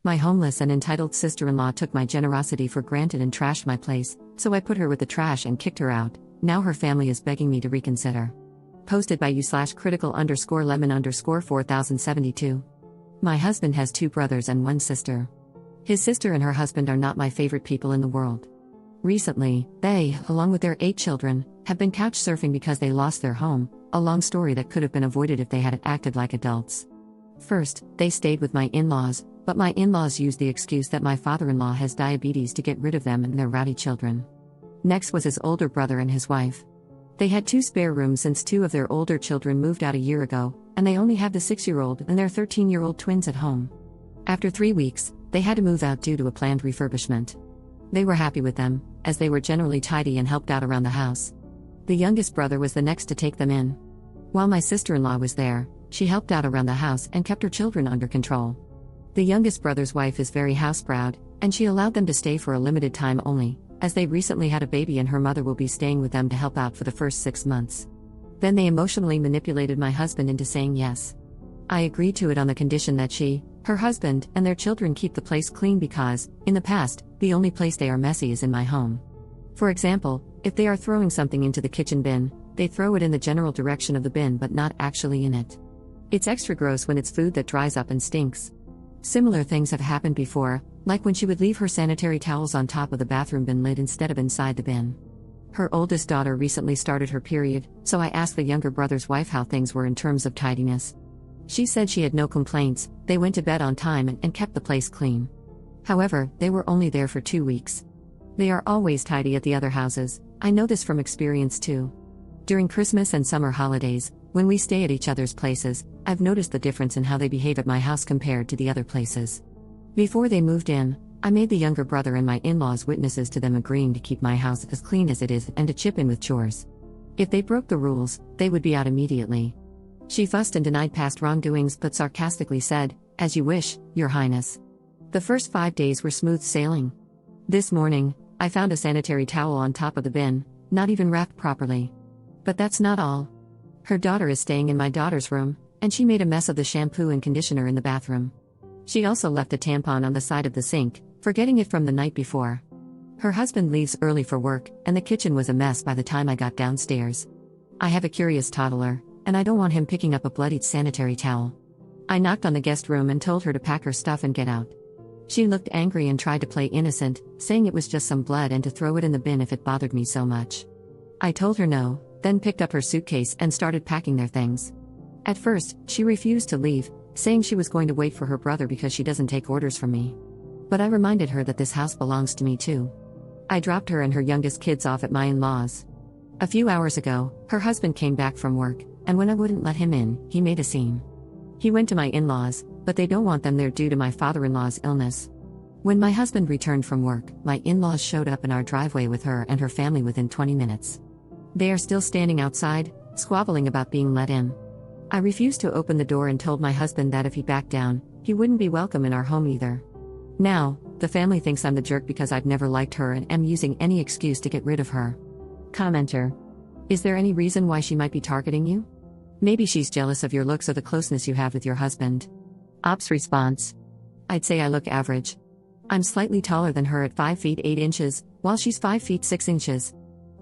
My homeless and entitled sister-in-law took my generosity for granted and trashed my place, so I put her with the trash and kicked her out. Now her family is begging me to reconsider. Posted by you/critical_lemon_4072. My husband has 2 brothers and 1 sister. His sister and her husband are not my favorite people in the world. Recently, they, along with their 8 children, have been couch surfing because they lost their home, a long story that could have been avoided if they had acted like adults. First, they stayed with my in-laws, but my in-laws used the excuse that my father-in-law has diabetes to get rid of them and their rowdy children. Next was his older brother and his wife. They had 2 spare rooms since 2 of their older children moved out a year ago, and they only have the 6-year-old and their 13-year-old twins at home. After 3 weeks, they had to move out due to a planned refurbishment. They were happy with them, as they were generally tidy and helped out around the house. The youngest brother was the next to take them in. While my sister-in-law was there, she helped out around the house and kept her children under control. The youngest brother's wife is very house-proud, and she allowed them to stay for a limited time only, as they recently had a baby and her mother will be staying with them to help out for the first 6 months. Then they emotionally manipulated my husband into saying yes. I agreed to it on the condition that she, her husband, and their children keep the place clean because, in the past, the only place they are messy is in my home. For example, if they are throwing something into the kitchen bin, they throw it in the general direction of the bin but not actually in it. It's extra gross when it's food that dries up and stinks. Similar things have happened before, like when she would leave her sanitary towels on top of the bathroom bin lid instead of inside the bin. Her oldest daughter recently started her period, so I asked the younger brother's wife how things were in terms of tidiness. She said she had no complaints, they went to bed on time and kept the place clean. However, they were only there for 2 weeks. They are always tidy at the other houses, I know this from experience too. During Christmas and summer holidays, when we stay at each other's places, I've noticed the difference in how they behave at my house compared to the other places. Before they moved in, I made the younger brother and my in-laws witnesses to them agreeing to keep my house as clean as it is and to chip in with chores. If they broke the rules, they would be out immediately. She fussed and denied past wrongdoings but sarcastically said, "As you wish, Your Highness." The first 5 days were smooth sailing. This morning, I found a sanitary towel on top of the bin, not even wrapped properly. But that's not all. Her daughter is staying in my daughter's room, and she made a mess of the shampoo and conditioner in the bathroom. She also left a tampon on the side of the sink, forgetting it from the night before. Her husband leaves early for work, and the kitchen was a mess by the time I got downstairs. I have a curious toddler, and I don't want him picking up a bloodied sanitary towel. I knocked on the guest room and told her to pack her stuff and get out. She looked angry and tried to play innocent, saying it was just some blood and to throw it in the bin if it bothered me so much. I told her no, then picked up her suitcase and started packing their things. At first, she refused to leave, saying she was going to wait for her brother because she doesn't take orders from me. But I reminded her that this house belongs to me too. I dropped her and her youngest kids off at my in-laws. A few hours ago, her husband came back from work, and when I wouldn't let him in, he made a scene. He went to my in-laws, but they don't want them there due to my father-in-law's illness. When my husband returned from work, my in-laws showed up in our driveway with her and her family within 20 minutes. They are still standing outside, squabbling about being let in. I refused to open the door and told my husband that if he backed down, he wouldn't be welcome in our home either. Now, the family thinks I'm the jerk because I've never liked her and am using any excuse to get rid of her. Commenter: is there any reason why she might be targeting you? Maybe she's jealous of your looks or the closeness you have with your husband. Ops response: I'd say I look average. I'm slightly taller than her at 5 feet 8 inches, while she's 5 feet 6 inches.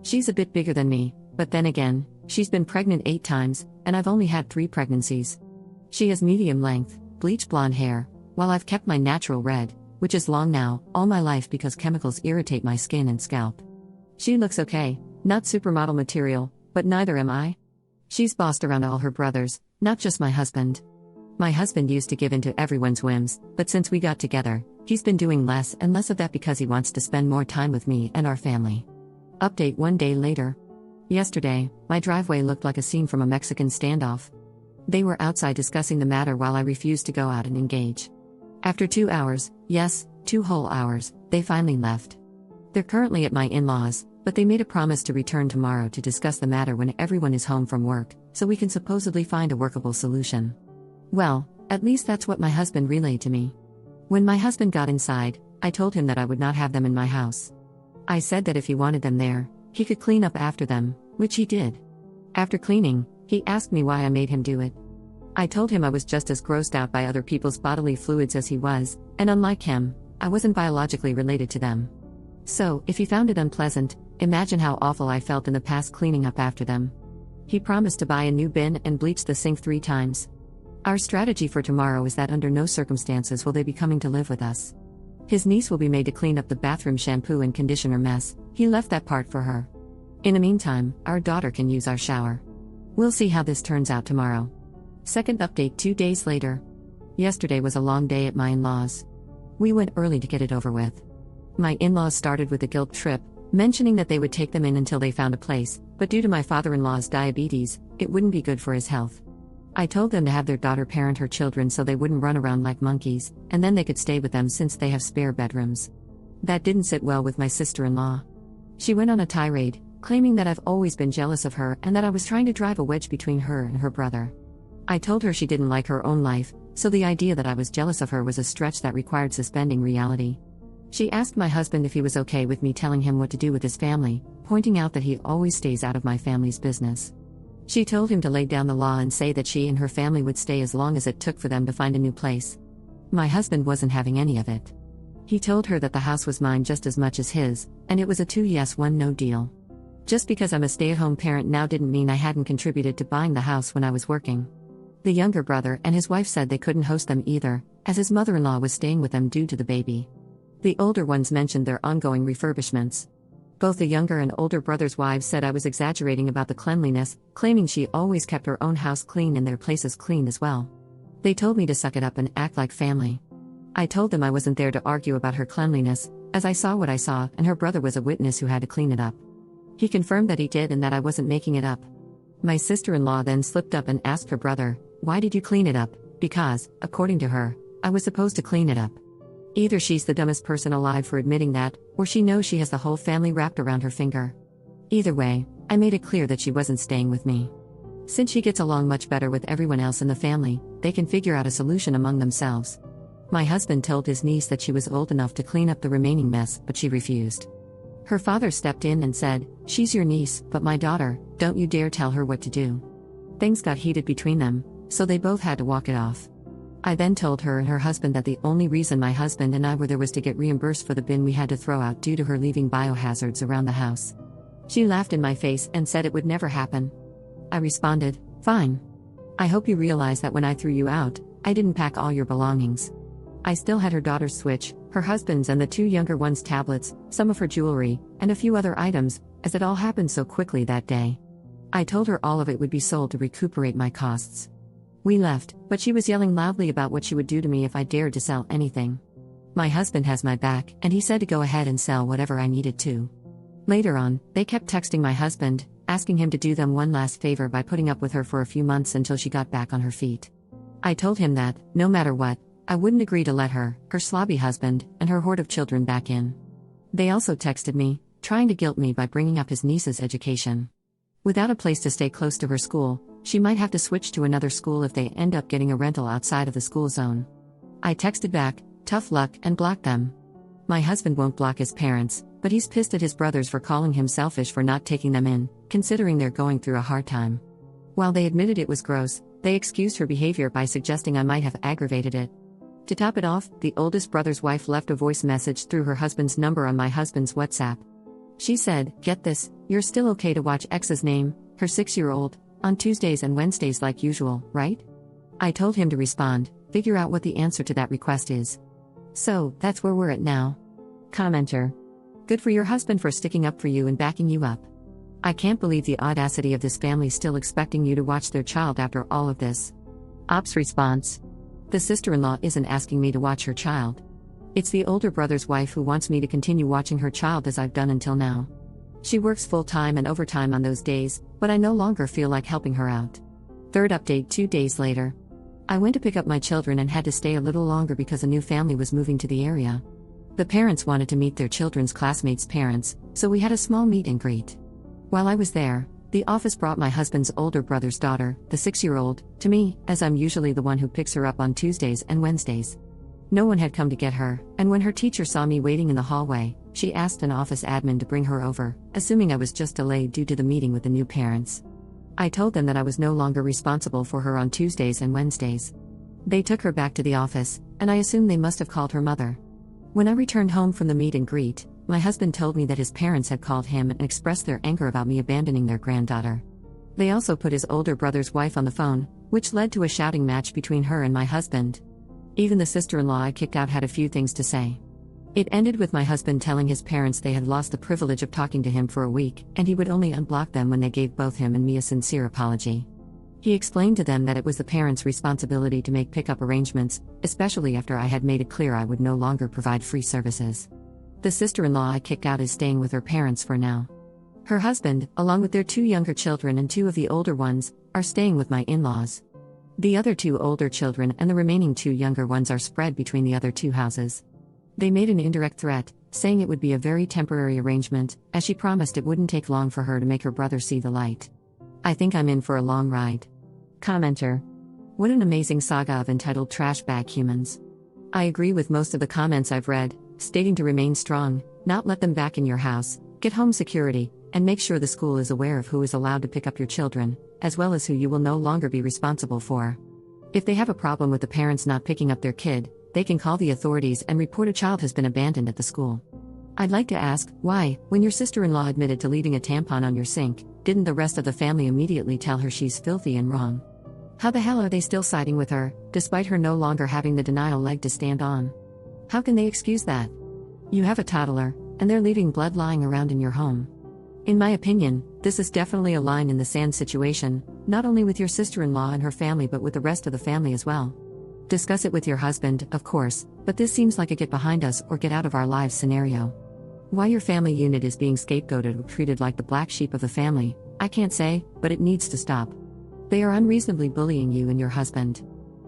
She's a bit bigger than me, but then again, she's been pregnant 8 times, and I've only had 3 pregnancies. She has medium length, bleach blonde hair, while I've kept my natural red, which is long now, all my life because chemicals irritate my skin and scalp. She looks okay, not supermodel material, but neither am I. She's bossed around all her brothers, not just my husband. My husband used to give in to everyone's whims, but since we got together, he's been doing less and less of that because he wants to spend more time with me and our family. Update 1 day later. Yesterday, my driveway looked like a scene from a Mexican standoff. They were outside discussing the matter while I refused to go out and engage. After 2 hours, yes, 2 whole hours, they finally left. They're currently at my in-laws, but they made a promise to return tomorrow to discuss the matter when everyone is home from work, so we can supposedly find a workable solution. Well, at least that's what my husband relayed to me. When my husband got inside, I told him that I would not have them in my house. I said that if he wanted them there, he could clean up after them, which he did. After cleaning, he asked me why I made him do it. I told him I was just as grossed out by other people's bodily fluids as he was, and unlike him, I wasn't biologically related to them. So, if he found it unpleasant, imagine how awful I felt in the past cleaning up after them. He promised to buy a new bin and bleach the sink 3 times. Our strategy for tomorrow is that under no circumstances will they be coming to live with us. His niece will be made to clean up the bathroom shampoo and conditioner mess. He left that part for her. In the meantime, our daughter can use our shower. We'll see how this turns out tomorrow. Second update 2 days later. Yesterday was a long day at my in-laws. We went early to get it over with. My in-laws started with a guilt trip, mentioning that they would take them in until they found a place, but due to my father-in-law's diabetes, it wouldn't be good for his health. I told them to have their daughter parent her children so they wouldn't run around like monkeys, and then they could stay with them since they have spare bedrooms. That didn't sit well with my sister-in-law. She went on a tirade, claiming that I've always been jealous of her and that I was trying to drive a wedge between her and her brother. I told her she didn't like her own life, so the idea that I was jealous of her was a stretch that required suspending reality. She asked my husband if he was okay with me telling him what to do with his family, pointing out that he always stays out of my family's business. She told him to lay down the law and say that she and her family would stay as long as it took for them to find a new place. My husband wasn't having any of it. He told her that the house was mine just as much as his, and it was a 2 yes 1 no deal. Just because I'm a stay-at-home parent now didn't mean I hadn't contributed to buying the house when I was working. The younger brother and his wife said they couldn't host them either, as his mother-in-law was staying with them due to the baby. The older ones mentioned their ongoing refurbishments. Both the younger and older brothers' wives said I was exaggerating about the cleanliness, claiming she always kept her own house clean and their places clean as well. They told me to suck it up and act like family. I told them I wasn't there to argue about her cleanliness, as I saw what I saw and her brother was a witness who had to clean it up. He confirmed that he did and that I wasn't making it up. My sister-in-law then slipped up and asked her brother, "Why did you clean it up?" Because, according to her, I was supposed to clean it up. Either she's the dumbest person alive for admitting that, or she knows she has the whole family wrapped around her finger. Either way, I made it clear that she wasn't staying with me. Since she gets along much better with everyone else in the family, they can figure out a solution among themselves. My husband told his niece that she was old enough to clean up the remaining mess, but she refused. Her father stepped in and said, "She's your niece, but my daughter, don't you dare tell her what to do." Things got heated between them, so they both had to walk it off. I then told her and her husband that the only reason my husband and I were there was to get reimbursed for the bin we had to throw out due to her leaving biohazards around the house. She laughed in my face and said it would never happen. I responded, "Fine. I hope you realize that when I threw you out, I didn't pack all your belongings. I still had her daughter's Switch, her husband's and the 2 younger ones' tablets, some of her jewelry, and a few other items, as it all happened so quickly that day. I told her all of it would be sold to recuperate my costs." We left, but she was yelling loudly about what she would do to me if I dared to sell anything. My husband has my back, and he said to go ahead and sell whatever I needed to. Later on, they kept texting my husband, asking him to do them one last favor by putting up with her for a few months until she got back on her feet. I told him that, no matter what, I wouldn't agree to let her, her slobby husband, and her horde of children back in. They also texted me, trying to guilt me by bringing up his niece's education. Without a place to stay close to her school, she might have to switch to another school if they end up getting a rental outside of the school zone. I texted back, "Tough luck," and blocked them. My husband won't block his parents, but he's pissed at his brothers for calling him selfish for not taking them in, considering they're going through a hard time. While they admitted it was gross, they excused her behavior by suggesting I might have aggravated it. To top it off, the oldest brother's wife left a voice message through her husband's number on my husband's WhatsApp. She said, "Get this, you're still okay to watch X's name, her 6-year-old, on Tuesdays and Wednesdays like usual, right?" I told him to respond, "Figure out what the answer to that request is." So, that's where we're at now. Commenter. Good for your husband for sticking up for you and backing you up. I can't believe the audacity of this family still expecting you to watch their child after all of this. Ops response. The sister-in-law isn't asking me to watch her child. It's the older brother's wife who wants me to continue watching her child as I've done until now. She works full-time and overtime on those days, but I no longer feel like helping her out. Third update 2 days later. I went to pick up my children and had to stay a little longer because a new family was moving to the area. The parents wanted to meet their children's classmates' parents, so we had a small meet and greet. While I was there, the office brought my husband's older brother's daughter, the 6-year-old, to me, as I'm usually the one who picks her up on Tuesdays and Wednesdays. No one had come to get her, and when her teacher saw me waiting in the hallway, she asked an office admin to bring her over, assuming I was just delayed due to the meeting with the new parents. I told them that I was no longer responsible for her on Tuesdays and Wednesdays. They took her back to the office, and I assumed they must have called her mother. When I returned home from the meet and greet, my husband told me that his parents had called him and expressed their anger about me abandoning their granddaughter. They also put his older brother's wife on the phone, which led to a shouting match between her and my husband. Even the sister-in-law I kicked out had a few things to say. It ended with my husband telling his parents they had lost the privilege of talking to him for a week, and he would only unblock them when they gave both him and me a sincere apology. He explained to them that it was the parents' responsibility to make pickup arrangements, especially after I had made it clear I would no longer provide free services. The sister-in-law I kicked out is staying with her parents for now. Her husband, along with their 2 younger children and 2 of the older ones, are staying with my in-laws. The other 2 older children and the remaining 2 younger ones are spread between the other 2 houses. They made an indirect threat, saying it would be a very temporary arrangement, as she promised it wouldn't take long for her to make her brother see the light. I think I'm in for a long ride. Commenter. What an amazing saga of entitled trash bag humans. I agree with most of the comments I've read, stating to remain strong, not let them back in your house, get home security, and make sure the school is aware of who is allowed to pick up your children, as well as who you will no longer be responsible for. If they have a problem with the parents not picking up their kid, they can call the authorities and report a child has been abandoned at the school. I'd like to ask, why, when your sister-in-law admitted to leaving a tampon on your sink, didn't the rest of the family immediately tell her she's filthy and wrong? How the hell are they still siding with her, despite her no longer having the denial leg to stand on? How can they excuse that? You have a toddler, and they're leaving blood lying around in your home. In my opinion, this is definitely a line in the sand situation, not only with your sister-in-law and her family but with the rest of the family as well. Discuss it with your husband, of course, but this seems like a get behind us or get out of our lives scenario. Why your family unit is being scapegoated or treated like the black sheep of the family, I can't say, but it needs to stop. They are unreasonably bullying you and your husband.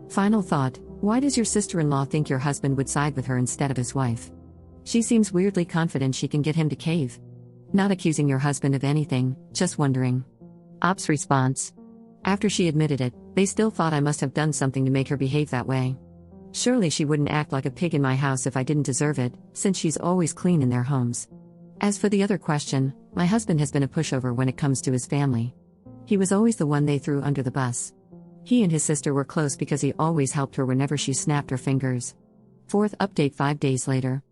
Final thought, why does your sister-in-law think your husband would side with her instead of his wife? She seems weirdly confident she can get him to cave. Not accusing your husband of anything, just wondering. Op's response. After she admitted it, they still thought I must have done something to make her behave that way. Surely she wouldn't act like a pig in my house if I didn't deserve it, since she's always clean in their homes. As for the other question, my husband has been a pushover when it comes to his family. He was always the one they threw under the bus. He and his sister were close because he always helped her whenever she snapped her fingers. Fourth update 5 days later.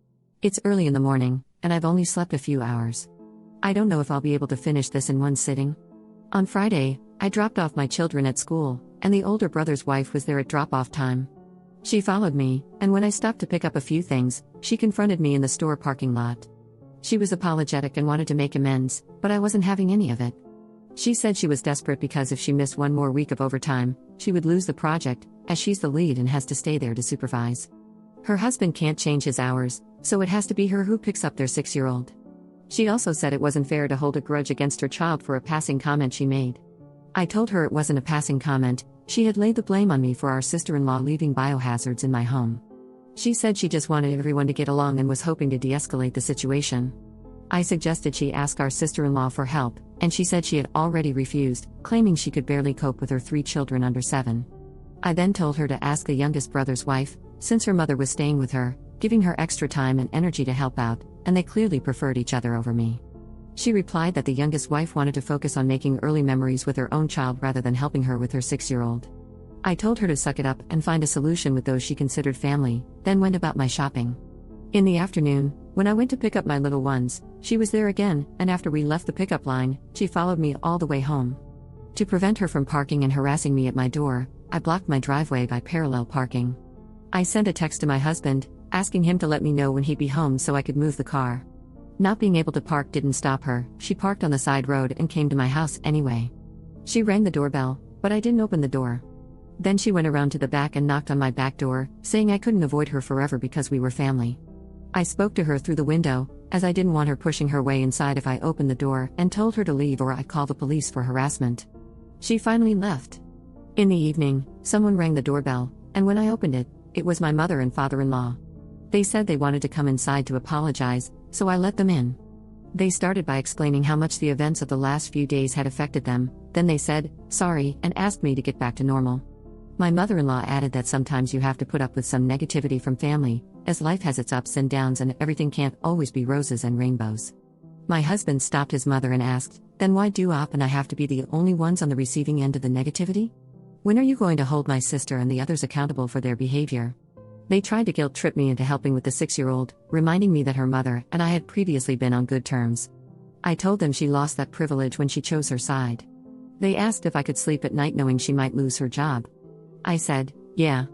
It's early in the morning, and I've only slept a few hours. I don't know if I'll be able to finish this in one sitting. On Friday, I dropped off my children at school, and the older brother's wife was there at drop-off time. She followed me, and when I stopped to pick up a few things, she confronted me in the store parking lot. She was apologetic and wanted to make amends, but I wasn't having any of it. She said she was desperate because if she missed one more week of overtime, she would lose the project, as she's the lead and has to stay there to supervise. Her husband can't change his hours, so it has to be her who picks up their 6-year-old. She also said it wasn't fair to hold a grudge against her child for a passing comment she made. I told her it wasn't a passing comment, she had laid the blame on me for our sister-in-law leaving biohazards in my home. She said she just wanted everyone to get along and was hoping to de-escalate the situation. I suggested she ask our sister-in-law for help, and she said she had already refused, claiming she could barely cope with her 3 children under 7. I then told her to ask the youngest brother's wife, since her mother was staying with her, giving her extra time and energy to help out, and they clearly preferred each other over me. She replied that the youngest wife wanted to focus on making early memories with her own child rather than helping her with her 6-year-old. I told her to suck it up and find a solution with those she considered family, then went about my shopping. In the afternoon, when I went to pick up my little ones, she was there again, and after we left the pickup line, she followed me all the way home. To prevent her from parking and harassing me at my door, I blocked my driveway by parallel parking. I sent a text to my husband, asking him to let me know when he'd be home so I could move the car. Not being able to park didn't stop her, she parked on the side road and came to my house anyway. She rang the doorbell, but I didn't open the door. Then she went around to the back and knocked on my back door, saying I couldn't avoid her forever because we were family. I spoke to her through the window, as I didn't want her pushing her way inside if I opened the door, and told her to leave or I'd call the police for harassment. She finally left. In the evening, someone rang the doorbell, and when I opened it, it was my mother and father-in-law. They said they wanted to come inside to apologize, so I let them in. They started by explaining how much the events of the last few days had affected them, then they said, sorry, and asked me to get back to normal. My mother-in-law added that sometimes you have to put up with some negativity from family, as life has its ups and downs and everything can't always be roses and rainbows. My husband stopped his mother and asked, "Then why do Op and I have to be the only ones on the receiving end of the negativity? When are you going to hold my sister and the others accountable for their behavior?" They tried to guilt trip me into helping with the 6-year-old, reminding me that her mother and I had previously been on good terms. I told them she lost that privilege when she chose her side. They asked if I could sleep at night knowing she might lose her job. I said, yeah.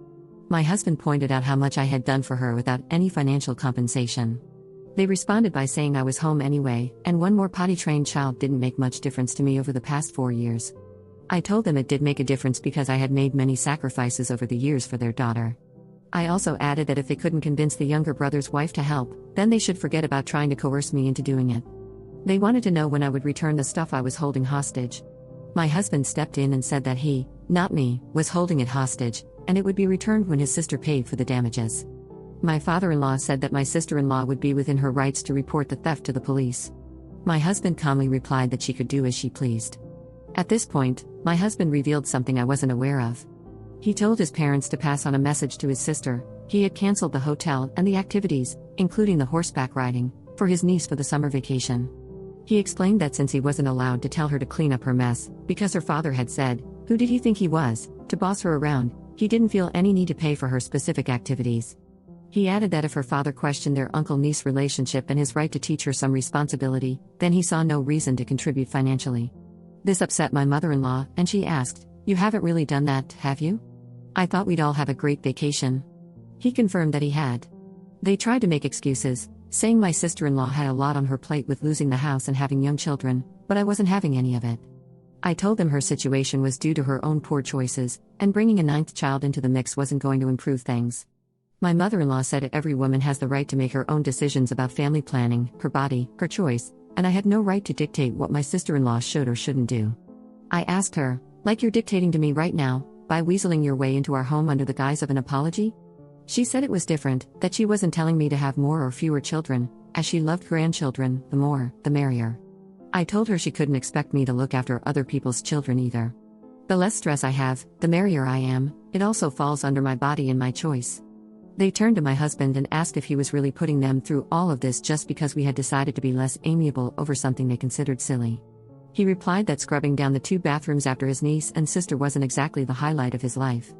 My husband pointed out how much I had done for her without any financial compensation. They responded by saying I was home anyway, and one more potty-trained child didn't make much difference to me over the past 4 years. I told them it did make a difference because I had made many sacrifices over the years for their daughter. I also added that if they couldn't convince the younger brother's wife to help, then they should forget about trying to coerce me into doing it. They wanted to know when I would return the stuff I was holding hostage. My husband stepped in and said that he, not me, was holding it hostage, and it would be returned when his sister paid for the damages. My father-in-law said that my sister-in-law would be within her rights to report the theft to the police. My husband calmly replied that she could do as she pleased. At this point, my husband revealed something I wasn't aware of. He told his parents to pass on a message to his sister. He had canceled the hotel and the activities, including the horseback riding, for his niece for the summer vacation. He explained that since he wasn't allowed to tell her to clean up her mess, because her father had said, "Who did he think he was, to boss her around?" he didn't feel any need to pay for her specific activities. He added that if her father questioned their uncle-niece relationship and his right to teach her some responsibility, then he saw no reason to contribute financially. This upset my mother-in-law, and she asked, "You haven't really done that, have you? I thought we'd all have a great vacation." He confirmed that he had. They tried to make excuses, saying my sister-in-law had a lot on her plate with losing the house and having young children, but I wasn't having any of it. I told them her situation was due to her own poor choices, and bringing a 9th child into the mix wasn't going to improve things. My mother-in-law said every woman has the right to make her own decisions about family planning, her body, her choice, and I had no right to dictate what my sister-in-law should or shouldn't do. I asked her, "Like you're dictating to me right now, by weaseling your way into our home under the guise of an apology?" She said it was different, that she wasn't telling me to have more or fewer children, as she loved grandchildren, the more, the merrier. I told her she couldn't expect me to look after other people's children either. The less stress I have, the merrier I am, it also falls under my body and my choice. They turned to my husband and asked if he was really putting them through all of this just because we had decided to be less amiable over something they considered silly. He replied that scrubbing down the 2 bathrooms after his niece and sister wasn't exactly the highlight of his life.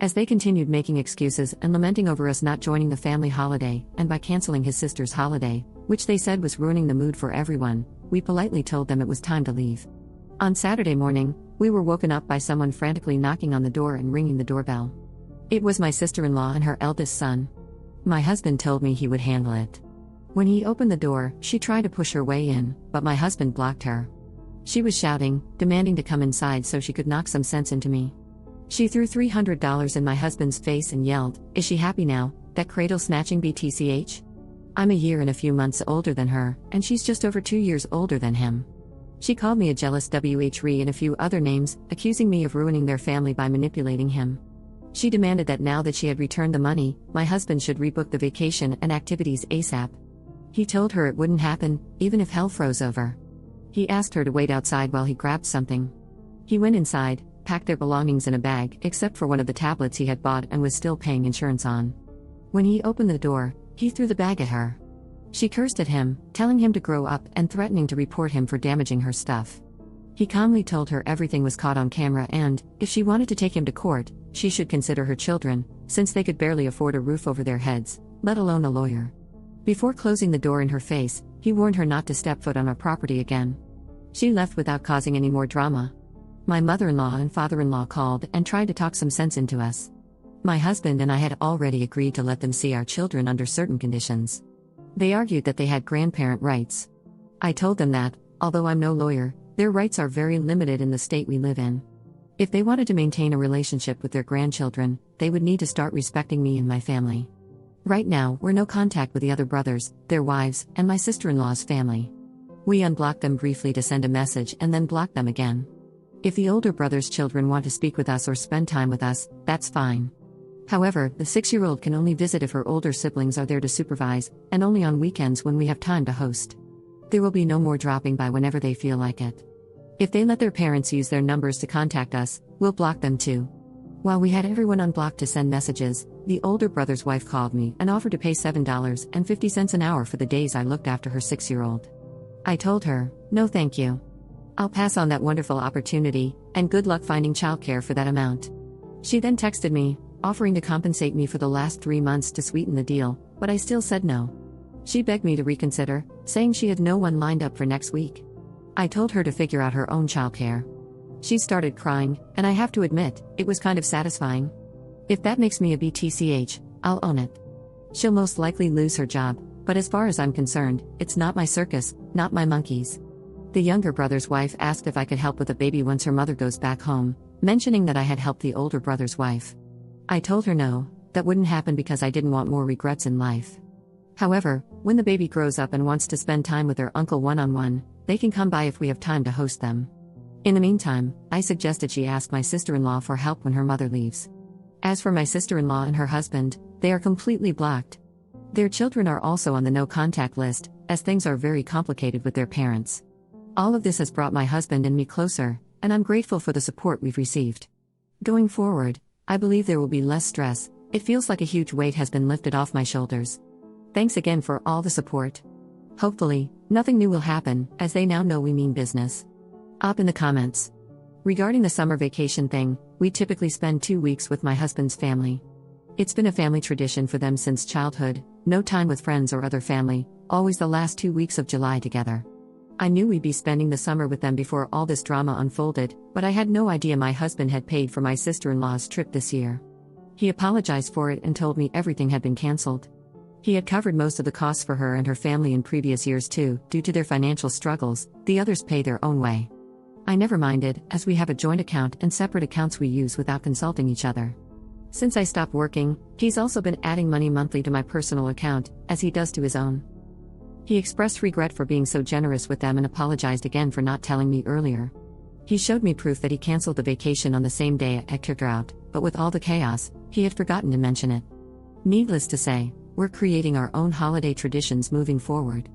As they continued making excuses and lamenting over us not joining the family holiday, and by canceling his sister's holiday, which they said was ruining the mood for everyone, we politely told them it was time to leave. On Saturday morning, we were woken up by someone frantically knocking on the door and ringing the doorbell. It was my sister-in-law and her eldest son. My husband told me he would handle it. When he opened the door, she tried to push her way in, but my husband blocked her. She was shouting, demanding to come inside so she could knock some sense into me. She threw $300 in my husband's face and yelled, "Is she happy now, that cradle-snatching BTCH? I'm a year and a few months older than her, and she's just over 2 years older than him." She called me a jealous WHRE and a few other names, accusing me of ruining their family by manipulating him. She demanded that now that she had returned the money, my husband should rebook the vacation and activities ASAP. He told her it wouldn't happen, even if hell froze over. He asked her to wait outside while he grabbed something. He went inside, packed their belongings in a bag, except for one of the tablets he had bought and was still paying insurance on. When he opened the door, he threw the bag at her. She cursed at him, telling him to grow up and threatening to report him for damaging her stuff. He calmly told her everything was caught on camera and, if she wanted to take him to court, she should consider her children, since they could barely afford a roof over their heads, let alone a lawyer. Before closing the door in her face, he warned her not to step foot on our property again. She left without causing any more drama. My mother-in-law and father-in-law called and tried to talk some sense into us. My husband and I had already agreed to let them see our children under certain conditions. They argued that they had grandparent rights. I told them that, although I'm no lawyer, their rights are very limited in the state we live in. If they wanted to maintain a relationship with their grandchildren, they would need to start respecting me and my family. Right now, we're no contact with the other brothers, their wives, and my sister-in-law's family. We unblocked them briefly to send a message and then blocked them again. If the older brother's children want to speak with us or spend time with us, that's fine. However, the 6-year-old can only visit if her older siblings are there to supervise, and only on weekends when we have time to host. There will be no more dropping by whenever they feel like it. If they let their parents use their numbers to contact us, we'll block them too. While we had everyone unblocked to send messages, the older brother's wife called me and offered to pay $7.50 an hour for the days I looked after her 6-year-old. I told her, no thank you. I'll pass on that wonderful opportunity, and good luck finding childcare for that amount. She then texted me, offering to compensate me for the last 3 months to sweeten the deal, but I still said no. She begged me to reconsider, saying she had no one lined up for next week. I told her to figure out her own childcare. She started crying, and I have to admit, it was kind of satisfying. If that makes me a BTCH, I'll own it. She'll most likely lose her job, but as far as I'm concerned, it's not my circus, not my monkeys. The younger brother's wife asked if I could help with the baby once her mother goes back home, mentioning that I had helped the older brother's wife. I told her no, that wouldn't happen because I didn't want more regrets in life. However, when the baby grows up and wants to spend time with their uncle one-on-one, they can come by if we have time to host them. In the meantime, I suggested she ask my sister-in-law for help when her mother leaves. As for my sister-in-law and her husband, they are completely blocked. Their children are also on the no-contact list, as things are very complicated with their parents. All of this has brought my husband and me closer, and I'm grateful for the support we've received. Going forward, I believe there will be less stress. It feels like a huge weight has been lifted off my shoulders. Thanks again for all the support. Hopefully, nothing new will happen, as they now know we mean business. Up in the comments. Regarding the summer vacation thing, we typically spend 2 weeks with my husband's family. It's been a family tradition for them since childhood, no time with friends or other family, always the last 2 weeks of July together. I knew we'd be spending the summer with them before all this drama unfolded, but I had no idea my husband had paid for my sister-in-law's trip this year. He apologized for it and told me everything had been canceled. He had covered most of the costs for her and her family in previous years too, due to their financial struggles. The others pay their own way. I never minded, as we have a joint account and separate accounts we use without consulting each other. Since I stopped working, he's also been adding money monthly to my personal account, as he does to his own. He expressed regret for being so generous with them and apologized again for not telling me earlier. He showed me proof that he canceled the vacation on the same day I kicked her out, but with all the chaos, he had forgotten to mention it. Needless to say, we're creating our own holiday traditions moving forward.